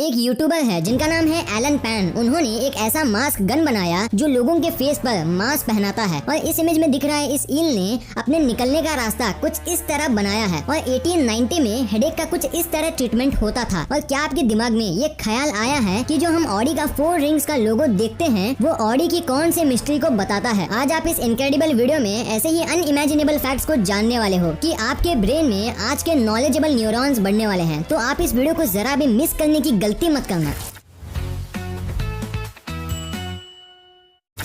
एक यूट्यूबर है जिनका नाम है एलन पैन। उन्होंने एक ऐसा मास्क गन बनाया जो लोगों के फेस पर मास्क पहनाता है और इस इमेज में दिख रहा है इस ईल ने अपने निकलने का रास्ता कुछ इस तरह बनाया है और 1890 में हेडेक का कुछ इस तरह ट्रीटमेंट होता था। और क्या आपके दिमाग में ये ख्याल आया है कि जो हम ऑडी का 4 रिंग्स का लोगो देखते हैं वो ऑडी की कौन से मिस्ट्री को बताता है? आज आप इस इनक्रेडिबल वीडियो में ऐसे ही अनइमेजिनेबल फैक्ट्स को जानने वाले हो कि आपके ब्रेन में आज के नॉलेजेबल न्यूरॉन्स बढ़ने वाले हैं। तो आप इस वीडियो को जरा भी मिस करने की गलती मत करना।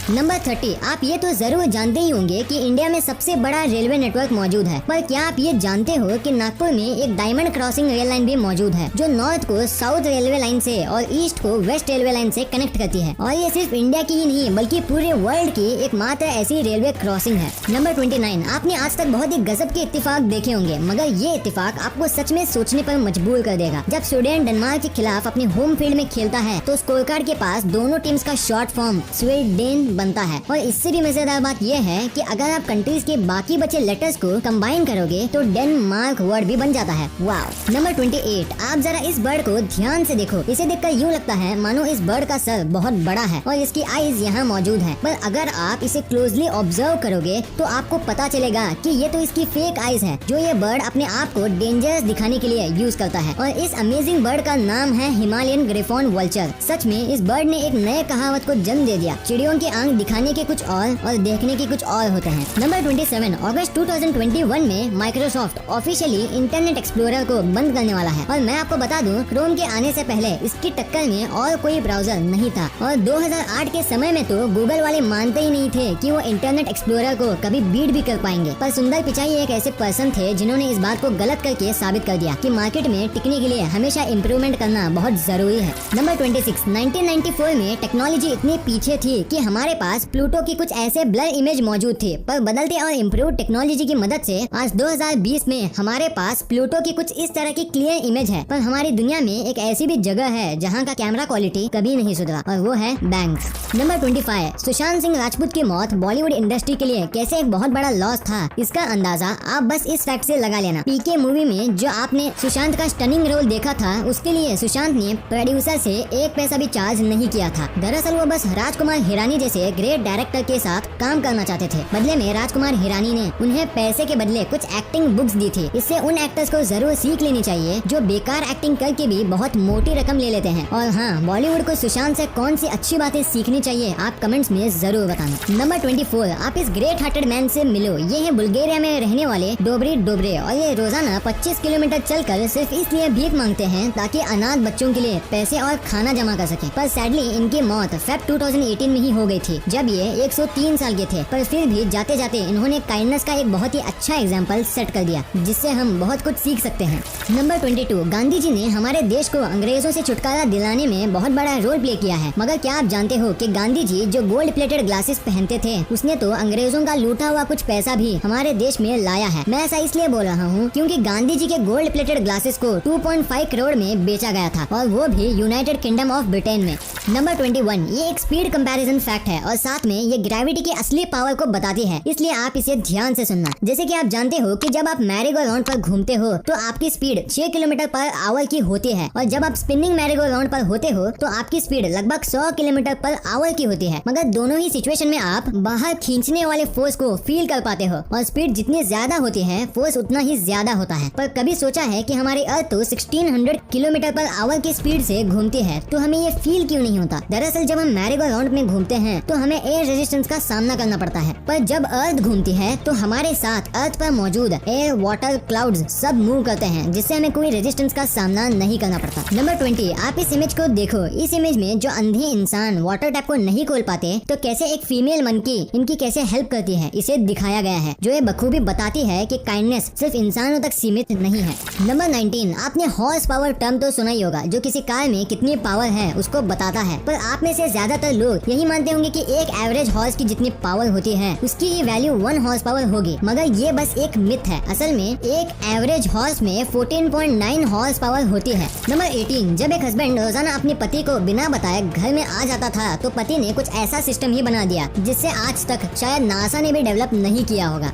नंबर 30, आप ये तो जरूर जानते ही होंगे कि इंडिया में सबसे बड़ा रेलवे नेटवर्क मौजूद है, पर क्या आप ये जानते हो कि नागपुर में एक डायमंड क्रॉसिंग रेल लाइन भी मौजूद है जो नॉर्थ को साउथ रेलवे लाइन से और ईस्ट को वेस्ट रेलवे लाइन से कनेक्ट करती है। और ये सिर्फ इंडिया की ही नहीं बल्कि पूरे वर्ल्ड की एकमात्र ऐसी रेलवे क्रॉसिंग है। नंबर 29, आपने आज तक बहुत ही गजब के इत्तेफाक देखे होंगे, मगर ये इत्तेफाक आपको सच में सोचने पर मजबूर कर देगा। जब स्वीडन डेनमार्क के खिलाफ अपने होम फील्ड में खेलता है तो स्कोर कार्ड के पास दोनों टीम्स का शॉर्ट फॉर्म स्वीडन बनता है। और इससे भी मजेदार बात यह है कि अगर आप कंट्रीज के बाकी बचे लेटर्स को कंबाइन करोगे तो डेनमार्क वर्ड भी बन जाता है। वाव। नंबर 28, आप जरा इस बर्ड को ध्यान से देखो। इसे देखकर यूँ लगता है मानो इस बर्ड का सर बहुत बड़ा है और इसकी आईज यहाँ मौजूद है, पर अगर आप इसे क्लोजली ऑब्जर्व करोगे तो आपको पता चलेगा कि ये तो इसकी फेक आईज है जो ये बर्ड अपने आप को डेंजरस दिखाने के लिए यूज करता है। और इस अमेजिंग बर्ड का नाम है हिमालयन ग्रिफॉन वल्चर। सच में इस बर्ड ने एक नए कहावत को जन्म दे दिया, चिड़ियों की आंख दिखाने के कुछ और देखने के कुछ और होते हैं। नंबर 27, अगस्त 2021 में माइक्रोसॉफ्ट ऑफिशियली इंटरनेट एक्सप्लोरर को बंद करने वाला है। और मैं आपको बता दूं, क्रोम के आने से पहले इसकी टक्कर में और कोई ब्राउजर नहीं था। और 2008 के समय में तो गूगल वाले मानते ही नहीं थे कि वो इंटरनेट एक्सप्लोरर को कभी बीट भी कर पाएंगे। पर सुंदर पिचाई एक ऐसे पर्सन थे जिन्होंने इस बात को गलत करके साबित कर दिया कि मार्केट में टिकने के लिए हमेशा इम्प्रूवमेंट करना बहुत जरूरी है। नंबर 26, 1994 में टेक्नोलॉजी इतनी पीछे थी कि हमारे पास प्लूटो की कुछ ऐसे ब्लर इमेज मौजूद थे, पर बदलते और इम्प्रूव टेक्नोलॉजी की मदद से आज 2020 में हमारे पास प्लूटो की कुछ इस तरह की क्लियर इमेज है। पर हमारी दुनिया में एक ऐसी भी जगह है जहां का कैमरा क्वालिटी कभी नहीं सुधरा, और वो है बैंक्स। नंबर 25, सुशांत सिंह राजपूत की मौत बॉलीवुड इंडस्ट्री के लिए कैसे एक बहुत बड़ा लॉस था, इसका अंदाजा आप बस इस फैक्ट से लगा लेना। पीके मूवी में जो आपने सुशांत का स्टनिंग रोल देखा था, उसके लिए सुशांत ने प्रोड्यूसर से 1 पैसा भी चार्ज नहीं किया था। दरअसल वो बस राजकुमार हिरानी जैसे ग्रेट डायरेक्टर के साथ काम करना चाहते थे। बदले में राजकुमार हिरानी ने उन्हें पैसे के बदले कुछ एक्टिंग बुक्स दी थी। इससे उन एक्टर्स को जरूर सीख लेनी चाहिए जो बेकार एक्टिंग करके भी बहुत मोटी रकम ले लेते हैं। और हाँ, बॉलीवुड को सुशांत से कौन सी अच्छी बातें सीखनी चाहिए आप कमेंट्स में जरूर बताना। नंबर 24, आप इस ग्रेट हार्टेड मैन से मिलो। ये है बुल्गारिया में रहने वाले डोबरी डोबरे, और ये रोजाना 25 किलोमीटर चलकर सिर्फ इसलिए भीख मांगते हैं ताकि अनाथ बच्चों के लिए पैसे और खाना जमा कर सके। पर सैडली इनकी मौत फेब 2018 में ही हो गई थी जब ये 103 साल के थे। पर फिर भी जाते जाते इन्होंने काइंडनेस का एक बहुत ही अच्छा एग्जाम्पल सेट कर दिया जिससे हम बहुत कुछ सीख सकते हैं। नंबर 22, गांधी जी ने हमारे देश को अंग्रेजों से छुटकारा दिलाने में बहुत बड़ा रोल प्ले किया है। मगर क्या आप जानते हो कि गांधी जी जो गोल्ड प्लेटेड ग्लासेस पहनते थे, उसने तो अंग्रेजों का लूटा हुआ कुछ पैसा भी हमारे देश में लाया है। मैं ऐसा इसलिए बोल रहा हूँ क्योंकि गांधी जी के गोल्ड प्लेटेड ग्लासेस को 2.5 करोड़ में बेचा गया था, और वो भी यूनाइटेड किंगडम ऑफ ब्रिटेन में। नंबर 21, ये एक स्पीड कंपैरिजन फैक्ट है और साथ में ये ग्रेविटी की असली पावर को बताती है, इसलिए आप इसे ध्यान से सुनना। जैसे कि आप जानते हो कि जब आप मैरीगो राउंड पर घूमते हो तो आपकी स्पीड 6 किलोमीटर पर आवर की होती है, और जब आप स्पिनिंग मैरीगो राउंड पर होते हो तो आपकी स्पीड लगभग 100 किलोमीटर पर आवर की होती है। मगर दोनों ही सिचुएशन में आप बाहर खींचने वाले फोर्स को फील कर पाते हो, और स्पीड जितनी ज्यादा होती है फोर्स उतना ही ज्यादा होता है। पर कभी सोचा है कि हमारी अर्थ तो 1600 किलोमीटर पर आवर की स्पीड से घूमती है, तो हमें ये फील क्यों नहीं होता? दरअसल जब हम मैरीगो राउंड में घूमते हैं तो हमें एयर रेजिस्टेंस का सामना करना पड़ता है, पर जब अर्थ घूमती है तो हमारे साथ अर्थ पर मौजूद एयर, वाटर, क्लाउड्स सब मूव करते हैं, जिससे हमें कोई रेजिस्टेंस का सामना नहीं करना पड़ता। नंबर 20, आप इस इमेज को देखो। इस इमेज में जो अंधे इंसान वाटर टैप को नहीं खोल पाते तो कैसे एक फीमेल मंकी इनकी कैसे हेल्प करती है, इसे दिखाया गया है, जो ये बखूबी बताती है कि काइंडनेस सिर्फ इंसानों तक सीमित नहीं है। नंबर 19, आपने हॉर्स पावर टर्म तो सुना ही होगा, जो किसी कार में कितनी पावर है उसको बताता है। पर आप में से ज्यादातर लोग यही मानते होंगे कि एक एवरेज हॉर्स की जितनी पावर होती है उसकी ही वैल्यू 1 हॉर्स पावर होगी, मगर ये बस एक मिथ है। असल में एक एवरेज हॉर्स में 14.9 हॉर्स पावर होती है। नंबर 18, जब एक हस्बैंड रोजाना अपने पति को बिना बताए घर में आ जाता था तो पति ने कुछ ऐसा सिस्टम ही बना दिया जिससे आज तक शायद नासा ने भी डेवलप नहीं किया होगा।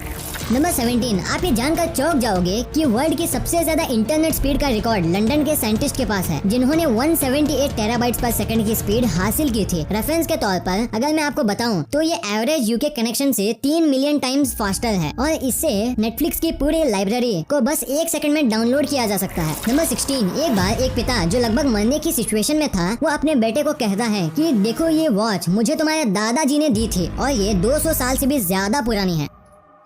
नंबर 17, आप ये जानकर चौंक जाओगे कि वर्ल्ड की सबसे ज्यादा इंटरनेट स्पीड का रिकॉर्ड लंदन के साइंटिस्ट के पास है, जिन्होंने 178 टेराबाइट्स पर सेकंड की स्पीड हासिल की थी। रेफरेंस के तौर पर अगर मैं आपको बताऊं तो ये एवरेज यूके कनेक्शन से 3 मिलियन टाइम्स फास्टर है और इससे नेटफ्लिक्स की पूरी लाइब्रेरी को बस 1 सेकंड में डाउनलोड किया जा सकता है। नंबर 16, एक बार एक पिता जो लगभग मरने की सिचुएशन में था, वो अपने बेटे को कहता है कि देखो ये वॉच मुझे तुम्हारे दादाजी ने दी थी और ये 200 साल से भी ज्यादा पुरानी है।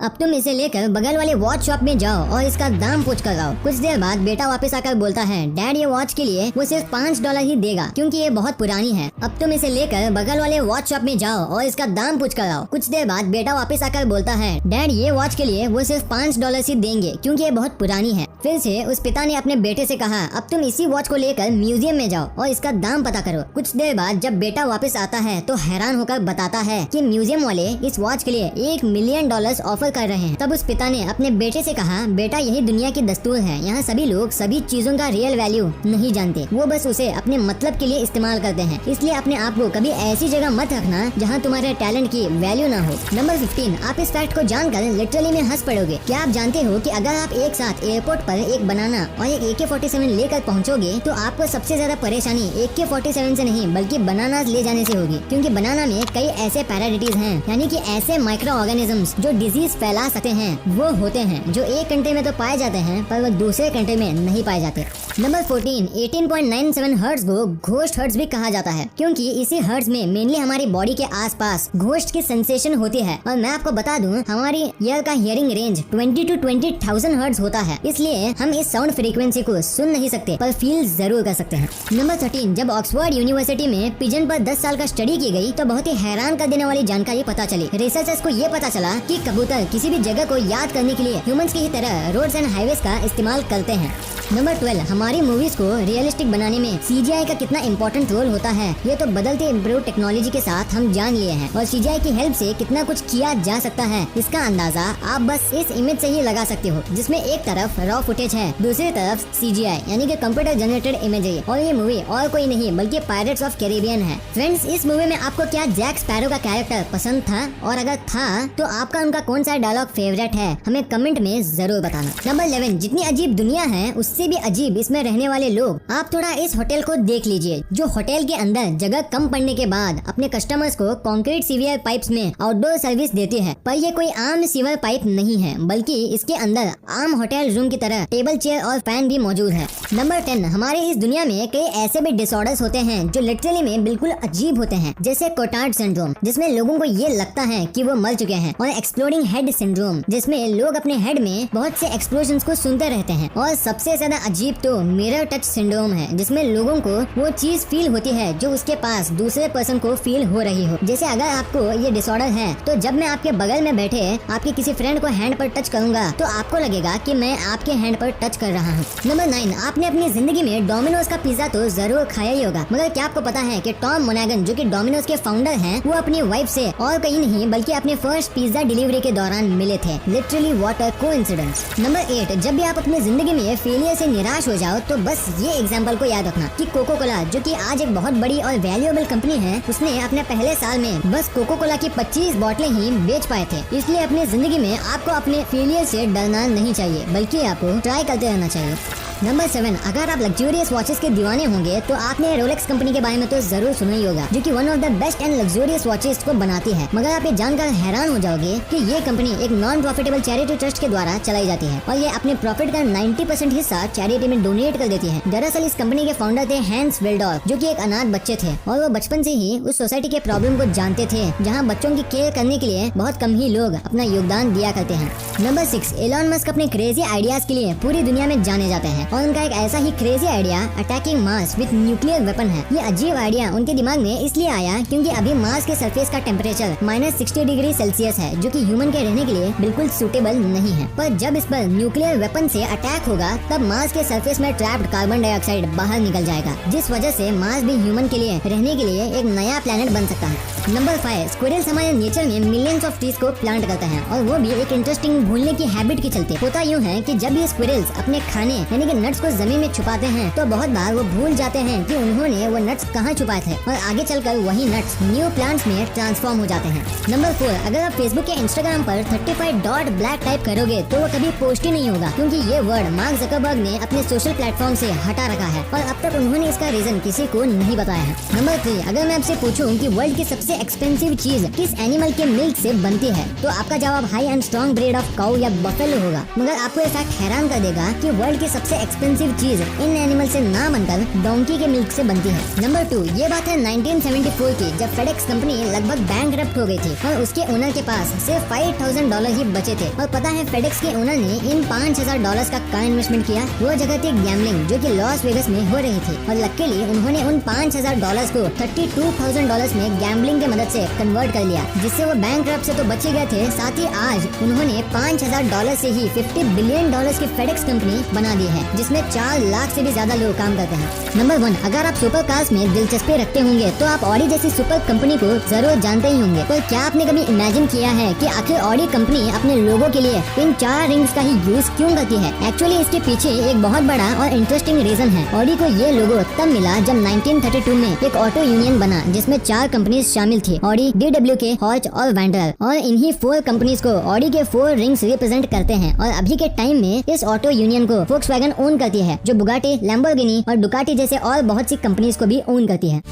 अब तुम इसे लेकर बगल वाले वॉच शॉप में जाओ और इसका दाम पूछ कर लाओ। कुछ देर बाद बेटा वापस आकर बोलता है, डैड ये वॉच के लिए वो सिर्फ $5 ही देगा क्योंकि ये बहुत पुरानी है। अब तुम इसे लेकर बगल वाले वॉच शॉप में जाओ और इसका दाम पूछ कर लाओ। कुछ देर बाद बेटा वापस आकर बोलता है, डैड ये वॉच के लिए वो सिर्फ $5 ही देंगे क्योंकि ये बहुत पुरानी है। फिर से उस पिता ने अपने बेटे से कहा, अब तुम इसी वॉच को लेकर म्यूजियम में जाओ और इसका दाम पता करो। कुछ देर बाद जब बेटा वापस आता है तो हैरान होकर बताता है कि म्यूजियम वाले इस वॉच के लिए $1 मिलियन ऑफर कर रहे हैं। तब उस पिता ने अपने बेटे से कहा, बेटा यही दुनिया की दस्तूर है, यहाँ सभी लोग सभी चीजों का रियल वैल्यू नहीं जानते, वो बस उसे अपने मतलब के लिए इस्तेमाल करते हैं। इसलिए अपने आप को कभी ऐसी जगह मत रखना जहाँ तुम्हारे टैलेंट की वैल्यू ना हो। नंबर 15, आप इस फैक्ट को जानकर लिटरली में हंस पड़ोगे। क्या आप जानते हो कि अगर आप एक साथ एयरपोर्ट पर एक बनाना और एक AK-47 लेकर पहुँचोगे तो आपको सबसे ज्यादा परेशानी AK-47 से नहीं बल्कि बनाना ले जाने से होगी, क्योंकि बनाना में कई ऐसे पैराडिटीज हैं, यानी कि ऐसे माइक्रो ऑर्गेनिजम्स जो डिजीज फैला सकते हैं, वो होते हैं जो एक घंटे में तो पाए जाते हैं पर वो दूसरे घंटे में नहीं पाए जाते। नंबर 14, 18.97 हर्ट्ज को घोस्ट हर्ट्ज भी कहा जाता है, क्योंकि इसी हर्ट्ज में मेनली हमारी बॉडी के आसपास घोस्ट की सेंसेशन होती है। और मैं आपको बता दूं, हमारी ईयर का हियरिंग रेंज 20 to 20,000 हर्ट्ज होता है, इसलिए हम इस साउंड फ्रीक्वेंसी को सुन नहीं सकते पर फील जरूर कर सकते हैं। नंबर 13, जब ऑक्सफोर्ड यूनिवर्सिटी में पिजन पर 10 साल का स्टडी की गई तो बहुत ही हैरान कर देने वाली जानकारी पता चली। रिसर्चर्स को ये पता चला कि कबूतर किसी भी जगह को याद करने के लिए ह्यूमंस की ही तरह रोड्स एंड हाईवेज का इस्तेमाल करते हैं। नंबर 12, हमारी मूवीज को रियलिस्टिक बनाने में CGI का कितना इम्पोर्टेंट रोल होता है ये तो बदलते इम्प्रूव टेक्नोलॉजी के साथ हम जान लिए हैं, और CGI की हेल्प से कितना कुछ किया जा सकता है इसका अंदाजा आप बस इस इमेज से ही लगा सकते हो, जिसमें एक तरफ रॉ फुटेज है, दूसरी तरफ CGI यानी कि कंप्यूटर जनरेटेड इमेजरी। और ये मूवी और कोई नहीं बल्कि पायरेट्स ऑफ कैरिबियन है। फ्रेंड्स, इस मूवी में आपको क्या जैक स्पैरो का कैरेक्टर पसंद था, और अगर था तो आपका उनका कौन सा डायलॉग फेवरेट है, हमें कमेंट में जरूर बताना। नंबर 11, जितनी अजीब दुनिया है उससे भी अजीब इसमें रहने वाले लोग। आप थोड़ा इस होटल को देख लीजिए, जो होटल के अंदर जगह कम पड़ने के बाद अपने कस्टमर्स को कंक्रीट सीवर पाइप्स में आउटडोर सर्विस देती है। पर ये कोई आम सीवर पाइप नहीं है, बल्कि इसके अंदर आम होटल रूम की तरह टेबल, चेयर और फैन भी मौजूद है। नंबर 10, हमारे इस दुनिया में कई ऐसे भी डिसऑर्डर्स होते हैं जो लिटरली में बिल्कुल अजीब होते हैं, जैसे कोटार्ड सिंड्रोम, जिसमें लोगों को ये लगता है कि वो मर चुके हैं, और एक्सप्लोडिंग हेड सिंड्रोम, जिसमें लोग अपने हेड में बहुत से एक्सप्लोजन्स को सुनते रहते हैं। और सबसे ज्यादा अजीब तो मिरर टच सिंड्रोम है, जिसमें लोगों को वो चीज फील होती है जो उसके पास दूसरे पर्सन को फील हो रही हो। जैसे अगर आपको ये डिसऑर्डर है तो जब मैं आपके बगल में बैठे आपके किसी फ्रेंड को हैंड पर टच करूंगा तो आपको लगेगा कि मैं आपके हैंड पर टच कर रहा हूँ। नंबर 9, आपने अपनी जिंदगी में डोमिनोज का पिज्जा तो जरूर खाया ही होगा, मगर क्या आपको पता है कि टॉम मोनागन जो कि डोमिनोज के फाउंडर हैं, वो अपनी वाइफ से और कहीं नहीं बल्कि अपने फर्स्ट पिज्जा डिलीवरी के दौरान मिले थे। Literally what a coincidence. Number 8, जब भी आप अपनी जिंदगी में फेलियर से निराश हो जाओ तो बस ये एग्जांपल को याद रखना कि कोको कोला, जो कि आज एक बहुत बड़ी और वैल्यूएबल कंपनी है, उसने अपने पहले साल में बस कोको कोला की 25 बोतलें ही बेच पाए थे। इसलिए अपनी जिंदगी में आपको अपने फेलियर से डरना नहीं चाहिए, बल्कि आपको ट्राई करते रहना चाहिए। नंबर 7, अगर आप लग्जूरियस वॉचेस के दीवाने होंगे तो आपने रोलेक्स कंपनी के बारे में तो जरूर सुना ही होगा, जो कि one of the best and luxurious watches को बनाती है। मगर आप ये जानकर हैरान हो जाओगे कि ये कंपनी एक नॉन प्रॉफिटेबल चैरिटी ट्रस्ट के द्वारा चलाई जाती है, और ये अपने प्रॉफिट का 90% हिस्सा चैरिटी में डोनेट कर देती है। दरअसल इस कंपनी के फाउंडर थे हैंस विल्डॉर्फ, जो कि एक अनाथ बच्चे थे, और वो बचपन से ही उस सोसाइटी के प्रॉब्लम को जानते थे जहाँ बच्चों की केयर करने के लिए बहुत कम ही लोग अपना योगदान दिया करते हैं। नंबर 6, एलॉन मस्क अपने क्रेजी आइडियाज के लिए पूरी दुनिया में जाने जाते हैं, और उनका एक ऐसा ही crazy idea attacking Mars with nuclear weapon है। ये अजीब आइडिया उनके दिमाग में इसलिए आया क्योंकि अभी मार्स के सरफेस का टेम्परेचर -60 डिग्री सेल्सियस है, जो कि ह्यूमन के रहने के लिए बिल्कुल सूटेबल नहीं है। पर जब इस पर न्यूक्लियर वेपन से अटैक होगा तब मार्स के सरफेस में ट्रैप्ड कार्बन डाइऑक्साइड बाहर निकल जाएगा, जिस वजह से मार्स भी ह्यूमन के लिए रहने के लिए एक नया प्लेनेट बन सकता है। नंबर 5, स्क्विरल्स हमारे नेचर में मिलियंस ऑफ ट्रीज को प्लांट करते हैं, और वो भी एक इंटरेस्टिंग भूलने की हैबिट के चलते। होता यूँ है कि जब ये स्क्विरल्स अपने खाने यानी कि नट्स को जमीन में छुपाते हैं तो बहुत बार वो भूल जाते हैं कि उन्होंने वो नट्स कहाँ छुपाए थे और आगे चलकर वही नट्स न्यू प्लांट्स में ट्रांसफॉर्म हो जाते हैं। नंबर 4, अगर आप फेसबुक या इंस्टाग्राम पर 35.black टाइप करोगे तो वो कभी पोस्ट ही नहीं होगा, क्योंकि ये वर्ड मार्क जकरबर्ग ने अपने सोशल प्लेटफॉर्म से हटा रखा है और अब तक उन्होंने इसका रीजन किसी को नहीं बताया है। नंबर 3, अगर मैं आपसे पूछूं कि वर्ल्ड की सबसे एक्सपेंसिव चीज किस एनिमल के मिल्क से बनती है तो आपका जवाब high and strong breed of cow या बफेलो होगा। मगर आपको ये फैक्ट हैरान कर देगा कि वर्ल्ड की सबसे एक्सपेंसिव चीज इन एनिमल से ना बनकर डोंकी के मिल्क से बनती है। नंबर 2, ये बात है 1974 की, जब फेडेक्स कंपनी लगभग बैंकरप्ट हो गई थी और उसके ओनर के पास सिर्फ $5,000 ही बचे थे। और पता है फेडेक्स के ओनर ने इन $5,000 का कहाँ इन्वेस्टमेंट किया? वो जगह थी गैम्बलिंग, जो कि लॉस वेगस में हो रही थी और लकीली उन्होंने उन $5,000 को $32,000 में गैम्बलिंग की मदद से कन्वर्ट कर लिया, जिससे वो बैंकरप्ट से तो बच ही गए थे, साथ ही आज उन्होंने $5,000 से ही $50 बिलियन की फेडेक्स कंपनी बना दी है, जिसमें 4 लाख से भी ज्यादा लोग काम करते हैं। नंबर 1, अगर आप सुपर कार्स में दिलचस्पी रखते होंगे तो आप ऑडी जैसी सुपर कंपनी को जरूर जानते ही होंगे। पर क्या आपने कभी इमेजिन किया है कि आखिर ऑडी कंपनी अपने लोगों के लिए इन 4 रिंग्स का ही यूज क्यों करती है? एक्चुअली इसके पीछे एक बहुत बड़ा और इंटरेस्टिंग रीजन है। ऑडी को ये लोगो तब मिला जब 1932 में एक ऑटो यूनियन बना जिसमें 4 कंपनीज शामिल थी, ऑडी, DWK, हॉच और वैंडरल, और इन्हीं 4 कंपनीज को ऑडी के 4 रिंग्स रिप्रेजेंट करते हैं। और अभी के टाइम में इस ऑटो यूनियन को फोक्सवैगन ओन करती है, जो बुगाटी, लैम्बोर्गिनी और डुकाटी जैसे और बहुत सी कंपनीज को भी ओन करती है।